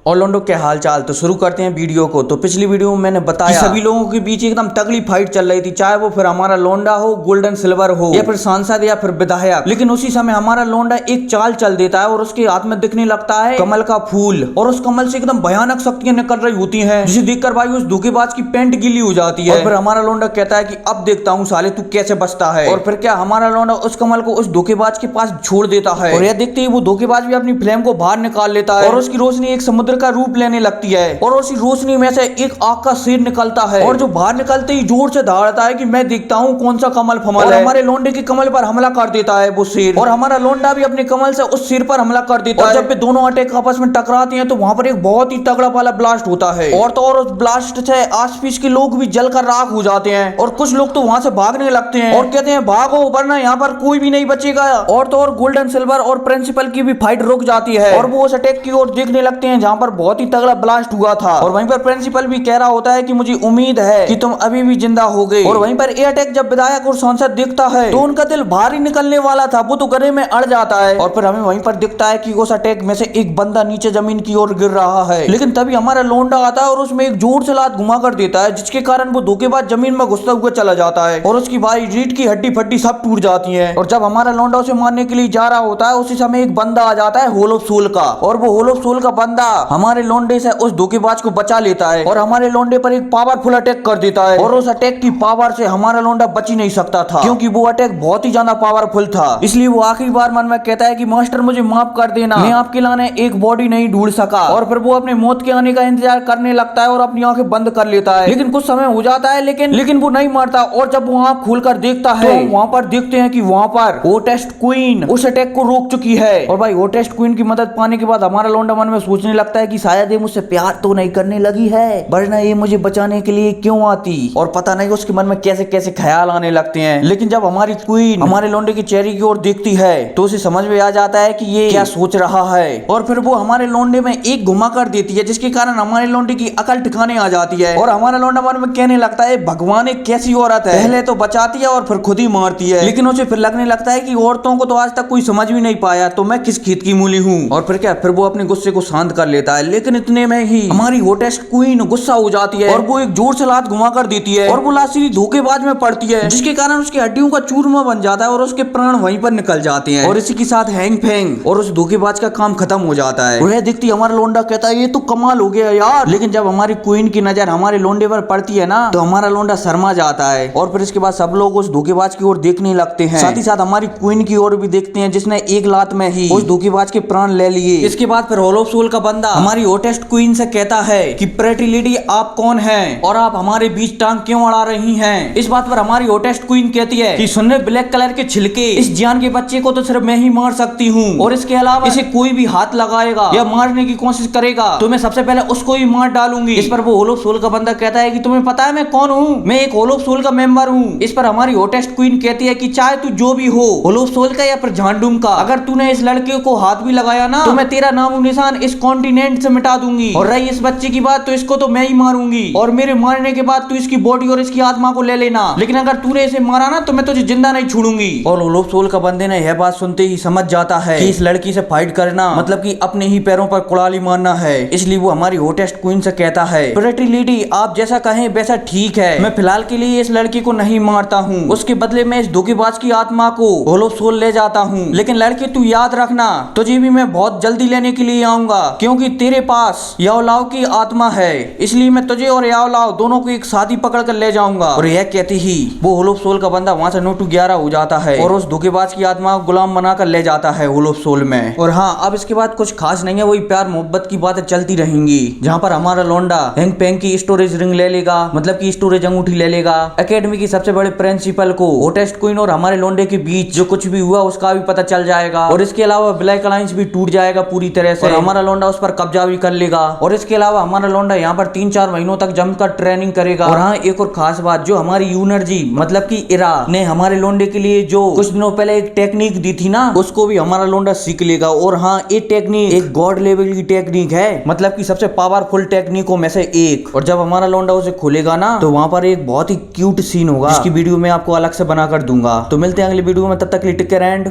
और लोंडो क्या हाल चाल। तो शुरू करते हैं वीडियो को। तो पिछली वीडियो में मैंने बताया सभी लोगों के बीच एकदम तगड़ी फाइट चल रही थी, चाहे वो फिर हमारा लोंडा हो, गोल्डन सिल्वर हो, या फिर सांसद या फिर विधायक। लेकिन उसी समय हमारा लोंडा एक चाल चल देता है और उसके हाथ में दिखने लगता है कमल का फूल, और उस कमल से एकदम भयानक शक्तियां निकल रही होती हैं, जिसे देखकर भाई उस धोखेबाज की पैंट गीली हो जाती है। और फिर हमारा लोंडा कहता है कि अब देखता हूँ साले तू कैसे बचता है। और फिर क्या हमारा लोंडा उस कमल को उस धोखेबाज के पास छोड़ देता है, और यह देखते ही वो धोखेबाज भी अपनी फ्लेम को बाहर निकाल लेता है और उसकी रोशनी एक समुद्र का रूप लेने लगती है, और उसी रोशनी में से एक आग का शेर निकलता है, और जो बाहर निकलते ही जोर से दहाड़ता है कि मैं देखता हूँ कौन सा कमल फमल है। हमारे लोंडे के कमल पर हमला कर देता है वो शेर, और हमारा लोंडा भी अपने कमल से उस शेर पर हमला कर देता है। जब भी दोनों अटैक आपस में टकराते हैं तो वहां पर एक बहुत ही तगड़ा वाला ब्लास्ट होता है, और तो और उस ब्लास्ट से आसपास के लोग भी जलकर राख हो जाते हैं, और कुछ लोग तो वहां से भागने लगते हैं और कहते हैं भागो वरना यहाँ पर कोई भी नहीं बचेगा। और तो और गोल्डन सिल्वर और प्रिंसिपल की भी फाइट रुक जाती है, और वो उस अटैक की ओर देखने लगते हैं जहाँ पर बहुत ही तगड़ा ब्लास्ट हुआ था। और वहीं पर प्रिंसिपल भी कह रहा होता है कि मुझे उम्मीद है कि तुम अभी भी जिंदा हो गए। और वहीं पर ये अटैक जब विधायक और सांसद दिखता है तो उनका दिल भारी निकलने वाला था, वो तो गले में अड़ जाता है। और फिर हमें वहीं पर दिखता है कि उस अटैक में से एक बंदा नीचे जमीन की ओर गिर रहा है, लेकिन तभी हमारा लोंडा आता है और उसमें एक जोर से लात घुमा कर देता है, जिसके कारण वो धोखेबाज जमीन में घुसता हुआ चला जाता है, और उसकी भाई रीढ़ की हड्डी फड्डी सब टूट जाती है। और जब हमारा लोंडा उसे मारने के लिए जा रहा होता है उसी समय एक बंदा आ जाता है होल ऑफ सोल का, और वो होल ऑफ सोल का बंदा हमारे लोंडे से उस धोखेबाज को बचा लेता है और हमारे लोंडे पर एक पावरफुल अटैक कर देता है। और उस अटैक की पावर से हमारा लोंडा बच ही नहीं सकता था, क्योंकि वो अटैक बहुत ही ज्यादा पावरफुल था। इसलिए वो आखिरी बार मन में कहता है कि मास्टर मुझे माफ कर देना, मैं आपके लाने एक बॉडी नहीं ढूंढ सका। और फिर वो अपने मौत के आने का इंतजार करने लगता है और अपनी आंखें बंद कर लेता है। लेकिन कुछ समय हो जाता है लेकिन वो नहीं मरता, और जब वो आंख खोलकर देखता है तो वहां पर देखते हैं कि वहां पर होटेस्ट क्वीन उस अटैक को रोक चुकी है। और भाई होटेस्ट क्वीन की मदद पाने के बाद हमारा लोंडा मन में सोचने लगता है कि शायद ये मुझसे प्यार तो नहीं करने लगी है, वरना ये मुझे बचाने के लिए क्यों आती। और पता नहीं उसके मन में कैसे कैसे ख्याल आने लगते हैं। लेकिन जब हमारी क्वीन हमारे लोंडे की चेहरे की ओर देखती है तो उसे समझ में आ जाता है कि ये क्या सोच रहा है, और फिर वो हमारे लोंडे में एक घुमा कर देती है, जिसके कारण हमारे लोंडे की अकल ठिकाने आ जाती है। और हमारा लोंडा मन में कहने लगता है भगवान एक कैसी औरत है, पहले तो बचाती है और फिर खुद ही मारती है। लेकिन उसे फिर लगने लगता है कि औरतों को तो आज तक कोई समझ भी नहीं पाया, तो मैं किस खेत की मूली हूँ। और फिर क्या, फिर वो अपने गुस्से को शांत कर लेता है। लेकिन इतने में ही हमारी होटेस्ट क्वीन गुस्सा हो जाती है और वो एक जोर से लात घुमा कर देती है, और वो लात सीधी धोखेबाज में पड़ती है, जिसके कारण उसकी हड्डियों का चूरमा बन जाता है और उसके प्राण वहीं पर निकल जाते हैं। और इसी के साथ हैंग फेंग और उस धोखेबाज का काम खत्म हो जाता है। वह देखती हमारा लोंडा कहता है ये तो कमाल हो गया यार। लेकिन जब हमारी क्वीन की नजर हमारे लोंडे पर पड़ती है ना, तो हमारा लोंडा शर्मा जाता है, और फिर इसके बाद सब लोग उस धोखेबाज की ओर देखने लगते हैं। साथ ही साथ हमारी क्वीन की ओर भी देखते हैं, जिसने एक लात में ही उस धोखेबाज के प्राण ले लिए। इसके बाद फिर होल ऑफ सोल का बंदा हमारी होटेस्ट क्वीन से कहता है कि प्रेटी लेडी आप कौन हैं और आप हमारे बीच टांग क्यों अड़ा रही हैं। इस बात पर हमारी होटेस्ट क्वीन कहती है कि सुनने ब्लैक कलर के छिलके, इस जान के बच्चे को तो सिर्फ मैं ही मार सकती हूँ, और इसके अलावा इसे कोई भी हाथ लगाएगा या मारने की कोशिश करेगा तो मैं सबसे पहले उसको ही मार डालूंगी। इस पर वो होल ऑफ सोल का बंदा कहता है कि तुम्हें पता है मैं कौन हूँ, मैं एक होल ऑफ सोल का मेंबर हूँ। इस पर हमारी होटेस्ट क्वीन कहती है कि चाहे तू जो भी हो, होल ऑफ सोल का या फिर झांडूम का, अगर तूने इस लड़के को हाथ भी लगाया ना तो मैं तेरा नाम निशान इस कॉन्टिनेंट से मिटा दूंगी। और रही इस बच्चे की बात तो इसको तो मैं ही मारूंगी, और मेरे मारने के बाद तू इसकी बॉडी और इसकी आत्मा को ले लेना, लेकिन अगर तूने इसे मारा ना तो मैं तुझे जिंदा नहीं छोड़ूंगी। और होल ऑफ सोल का बंदे ने यह बात सुनते ही समझ जाता है कि इस लड़की से फाइट करना मतलब कि अपने ही पैरों पर कुड़ाली मारना है। इसलिए वो हमारी होटेस्ट क्वीन से कहता है प्रेटी लेडी आप जैसा कहें वैसा ठीक है, मैं फिलहाल के लिए इस लड़की को नहीं मारता हूँ, उसके बदले में इस धोखेबाज की आत्मा को होल ऑफ सोल ले जाता हूँ। लेकिन लड़की तू याद रखना तुझे भी मैं बहुत जल्दी लेने के लिए आऊंगा, क्योंकि तेरे पास याओलाओ की आत्मा है, इसलिए मैं तुझे और याओलाओ दोनों को एक साथी पकड़ कर ले जाऊंगा। और यह कहती ही वो होल ऑफ सोल का बंदा वहां से 9-11 हो जाता है और उस धोखेबाज की आत्मा को गुलाम बनाकर ले जाता है होल ऑफ सोल में। और हाँ, अब इसके बाद कुछ खास नहीं है, वही प्यार मोहब्बत की बातें चलती रहेंगी, जहाँ पर हमारा लोंडा हैंग पेंग की स्टोरेज रिंग ले लेगा, मतलब की स्टोरेज अंगूठी ले लेगा। एकेडमी की सबसे बड़े प्रिंसिपल को होटेस्ट क्वीन और हमारे लोंडे के बीच जो कुछ भी हुआ उसका भी पता चल जाएगा, और इसके अलावा ब्लैक अलायंस भी टूट जाएगा पूरी तरह से, और हमारा लोंडा उस पर कब्जा भी कर लेगा। और इसके अलावा हमारा लोंडा यहाँ पर 3-4 महीनों तक जमकर ट्रेनिंग करेगा। और हाँ, एक और खास बात, जो हमारी यूनर्जी मतलब की इरा ने हमारे लोंडे के लिए जो कुछ दिनों पहले एक टेक्निक दी थी ना, उसको भी हमारा लोंडा सीख लेगा। और हाँ, ये टेक्निक एक गॉड लेवल की टेक्निक है, मतलब की सबसे पावरफुल टेक्निकों में से एक। और जब हमारा लोंडा उसे खोलेगा ना तो वहाँ पर एक बहुत ही क्यूट सीन होगा, जिसकी वीडियो मैं आपको अलग से बनाकर दूंगा। तो मिलते हैं अगली वीडियो में, तब तक के लिए टेक केयर एंड